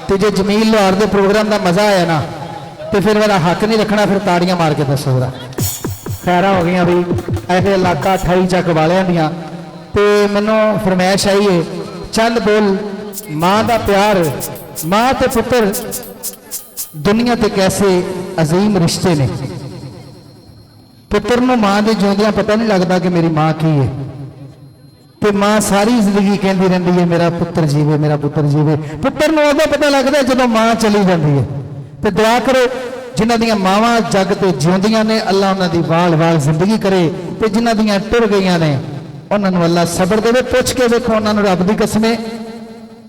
तो जे जमील लाहौर के प्रोग्राम का मज़ा आया ना तो फिर मेरा हक नहीं रखना, फिर ताड़ियां मार के दसो। खैर हो गई भी ऐसे इलाका 28 चक वालियां दियां तो मैनू फरमाइश आई है चंद बोल माँ का प्यार, माँ तो पुत्र दुनिया ते कैसे अजीम रिश्ते ने। पुत्र नूं माँ के जिउंदियां पता नहीं लगता कि मेरी माँ की है, तो माँ सारी जिंदगी कहती रहती है मेरा पुत्र जीवे, मेरा पुत्र जीवे। पुत्र नूं उदों पता लगता है जदों माँ चली जाती है। तो दुआ करो जिन्हां दियां मावां जग ते जिउंदियां ने, अल्लाह उन्हां दी वाल वाल जिंदगी करे, तो जिन्हां दियां टुर गईयां ने उन्हां नूं अल्लाह सबर देवे। पुछ के देखो उन्हां नूं, रब दी कसम है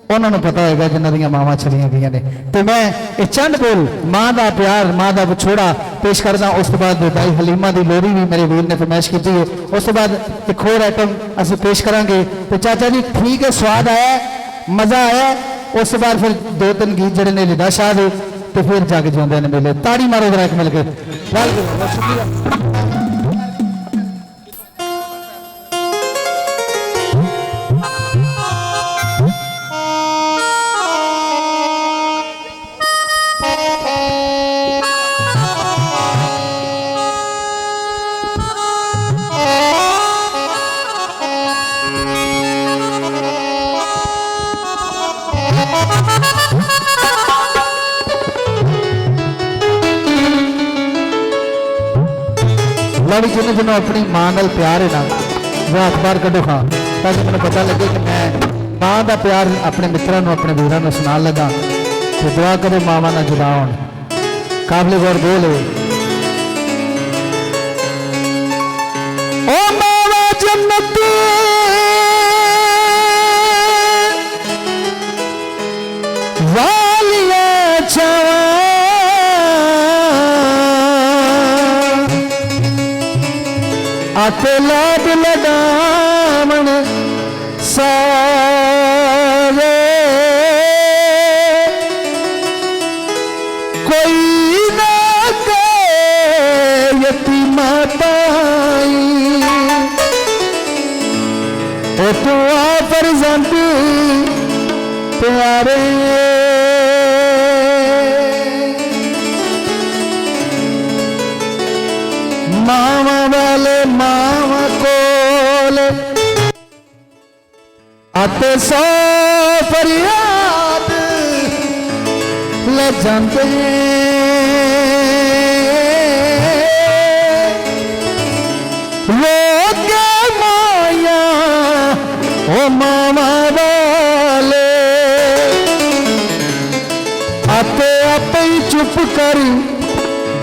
उन्होंने पता होगा जिन्हों दियां मावां चलियां गई ने। तो मैं ये चंद बोल माँ का प्यार, माँ का विछोड़ा पेश करदा। उस तो बाद भाई हलीमा की लोरी भी मेरे वीर ने फरमाइश की है। उस तो बाद एक होर आइटम असं पेश करांगे। तो चाचा जी ठीक है, स्वाद आया, मज़ा आया। उस तो बाद फिर 2-3 गीत जड़े ने लिदा शाह दे, तो फिर जग जाते हैं मेले। ताड़ी मारो जरा एक मिल के। भी जिन्हें जिन्होंने अपनी माँ नाल प्यार है ना वो हाथ बाहर कढ़ो हाँ, ताकि मैंने पता लगे कि मैं माँ का प्यार अपने मित्रों को, अपने वीरों को सुना लगा। तो दुआ करो मावा ना जुदा हो। काबले गौर बोले ओ मावा जन्नती वालिया छावा आते लाड लगावन सारे, कोई ना कहे यतीमा ताई ओ तू आ फरजंद प्यारे। मावा वाले मावा कोल आते 100 फरियाद ले जाते, वो के माया ओ मावा वाले आते आप ही चुप कर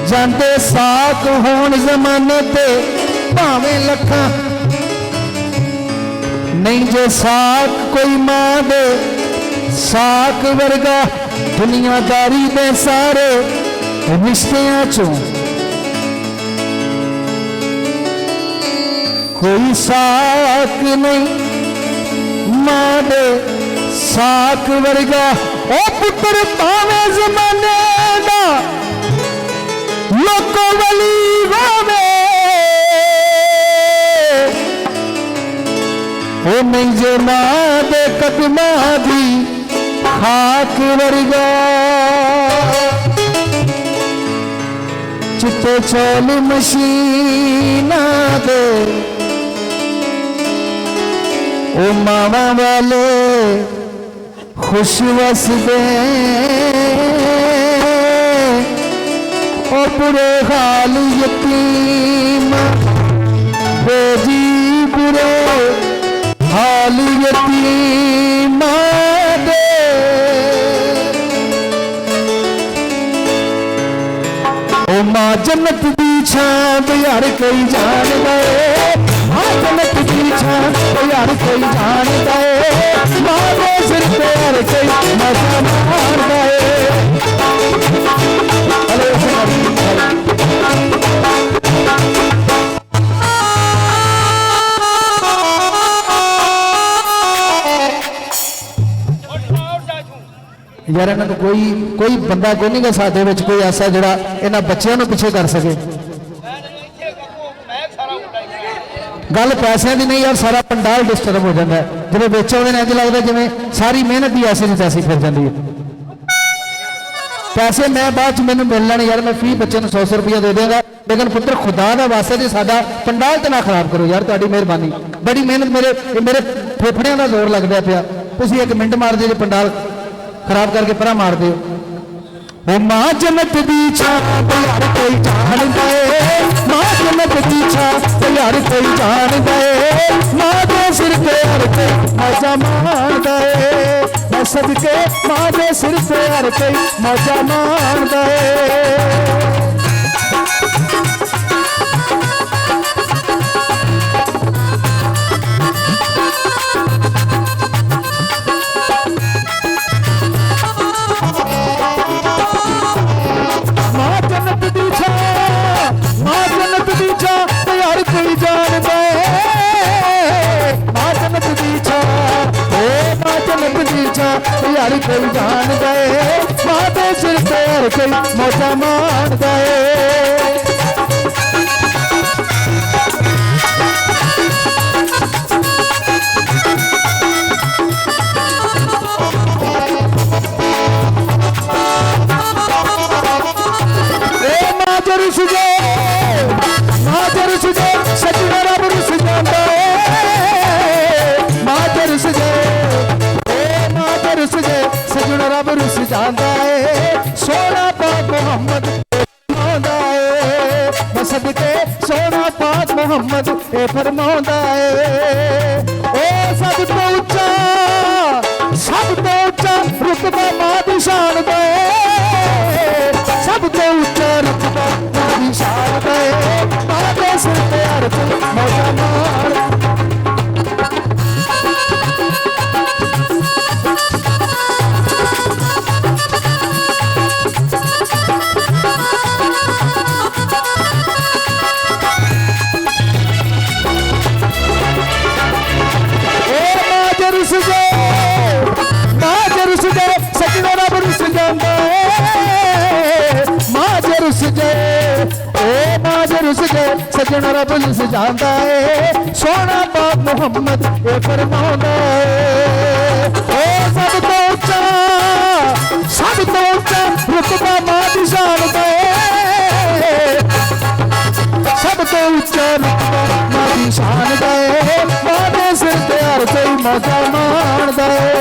जाते। साक होन जमाने ते भावें लखा, नहीं जे साक कोई मां दे साक वर्गा दुनियादारी दे सारे रिश्तियां चों कोई साक नहीं मां दे साक वर्गा। ओ पुत्र भावें जमाने दा लोको वली वावे ओ नहीं जे मां दे कदमा दी खाक वर्गा। चिट्टे चौल मशीना दे ओ मावा वाले खुश वसदे, और बुरे हाल यतीम बेजी, बुरे हाल यतीम दे। ओ मां जन्नत दी छां यार कोई जान गए, मां जन्नत दी छां यार कोई जान गए, मां दे सिर पे यार कोई मजा मार गए। यार इन्हों को कोई बंदा कोई नहीं साडे विच कोई ऐसा जिहड़ा इन्हां बच्चों को पीछे कर सके। गल पैसों की नहीं यार, सारा पंडाल डिस्टर्ब हो जाता है। जो बेच आते हैं इंज लगता जिवें सारी मेहनत ही ऐसे तैसी फिर जाती है। पैसे मैं बाद मैंने मिल लेने यार, मैं फी बच्चे 100 रुपया दे देंगे, लेकिन पुत्र खुदा का वास्ता जी साडा पंडाल तो ना खराब करो यार, तुहाडी मेहरबानी, बड़ी मेहनत, मेरे फेफड़ियां का जोर लगता पिया, तुसीं एक मिनट मार दिओ जी पंडाल खराब करके परा मार दिओ। ओ मां जन्नत दी छां ते यार कोई जान दे, मां जन्नत दी छां ते यार कोई जान दे, मां दे सिर ते हर कोई मौजा मारदा ए, मैं सदके मां दे सिर ते हर कोई मौजा मारदा ए। कोई जान दे मां जन्नत दी छां, ओ मां जन्नत दी छां यार कोई जान दे, मां दे सिर ते हर कोई मौजा मारदा ए। सजना रब रुस जांदा ए, मां रुस जाए, ओ मां रुस जाए, सजना रब रुस जांदा ए, सोना पाक मोहम्मद फरमांदा ए, मैं सदके सोना पाक मोहम्मद ए फरमांदा ए। ओ सब तो उच्चा रुतबा मां दी शान दा ए, सब तो उच्चा रुतबा मां दी शान दा ए, मां दे सिर ते हर कोई मौजा मार। सजना रब रुस जांदा ए, मां रुस जाए, ओ मां रुस जाए, सजना रब रुस जांदा ए, सोना पाक मोहम्मद ए फरमांदा ए। ओ सब तो उच्चा रुतबा मां दी शान दा ए, सब तो उच्चा रुतबा मां दी शान दा ए, मां दे सिर ते हर कोई मौजा मारदा ए।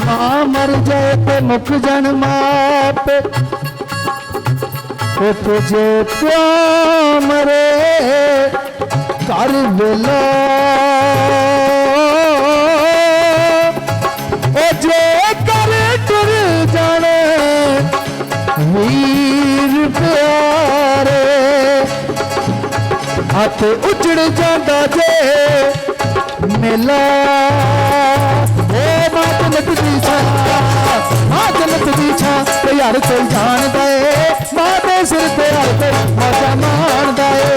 मां मर जाए ते मुख जन माप, तुझे प्यार मरे कर वेला, ओ जे कर टुर जाने वीर प्यारे, हथ उजड़ जांदा जे मेला। ओ मां जन्नत दी छां, मां जन्नत दी छां ते यार कोई जान दे, मां दे सिर ते हर कोई मौजा मारदा ए,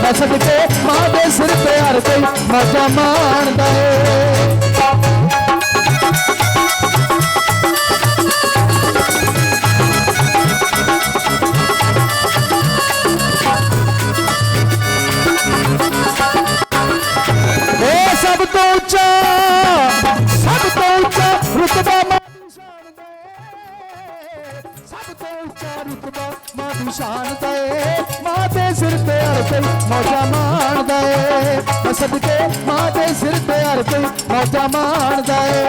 मैं सदके मां दे सिर ते हर कोई मौजा मारदा ए। सब तो ऊंचा रुतबा मां दी शान दा ए, सब तो ऊंचा रुतबा मां दी शान दा ए, मां दे सिर ते हर कोई मौजा मारदा ए, मैं सदके मां दे सिर ते हर कोई मौजा मारदा ए।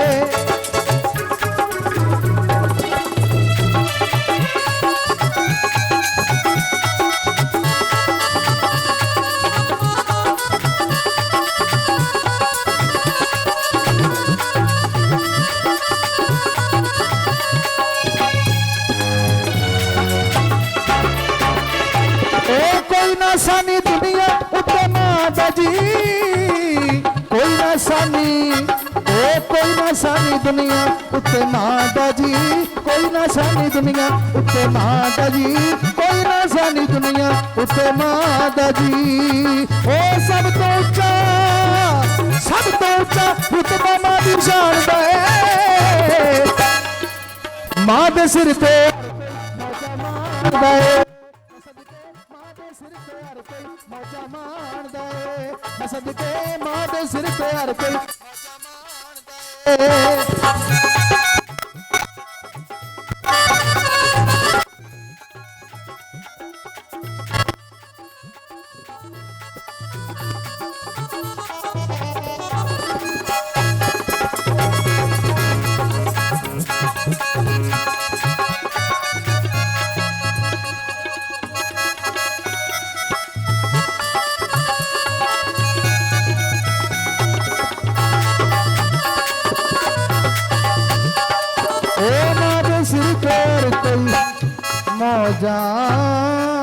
सानी दुनिया उत्ते माता जी, कोई ना सानी, ओ कोई ना सानी दुनिया उत्ते माता जी, कोई ना सानी दुनिया उत्ते माता जी, कोई ना सानी दुनिया ਉੱਤੇ ਮਾਂ ਦਾ ਜੀ। ਉਹ ਸਭ ਤੋਂ ਉੱਚਾ ਰੁਤਬਾ ਮਾਂ ਦੀ ਸ਼ਾਨ ਦਾ ਏ। ਮਾਂ ਦੇ ਸਿਰ ਤੇ ਮੌਜਾਂ ਮਾਣਦਾ ਏ। ਮਾਂ ਦੇ ਸਿਰ ਤੇ ਹਰ ਕੋਈ ਮੌਜਾਂ ਮਾਣਦਾ ਏ। ਮੈਂ ਸਦਕੇ ਮਾਂ ਦੇ ਸਿਰ ਤੇ ਹਰ ਕੋਈ ਮੌਜਾਂ ਮਾਣਦਾ ਏ। ਮੌਜਾਂ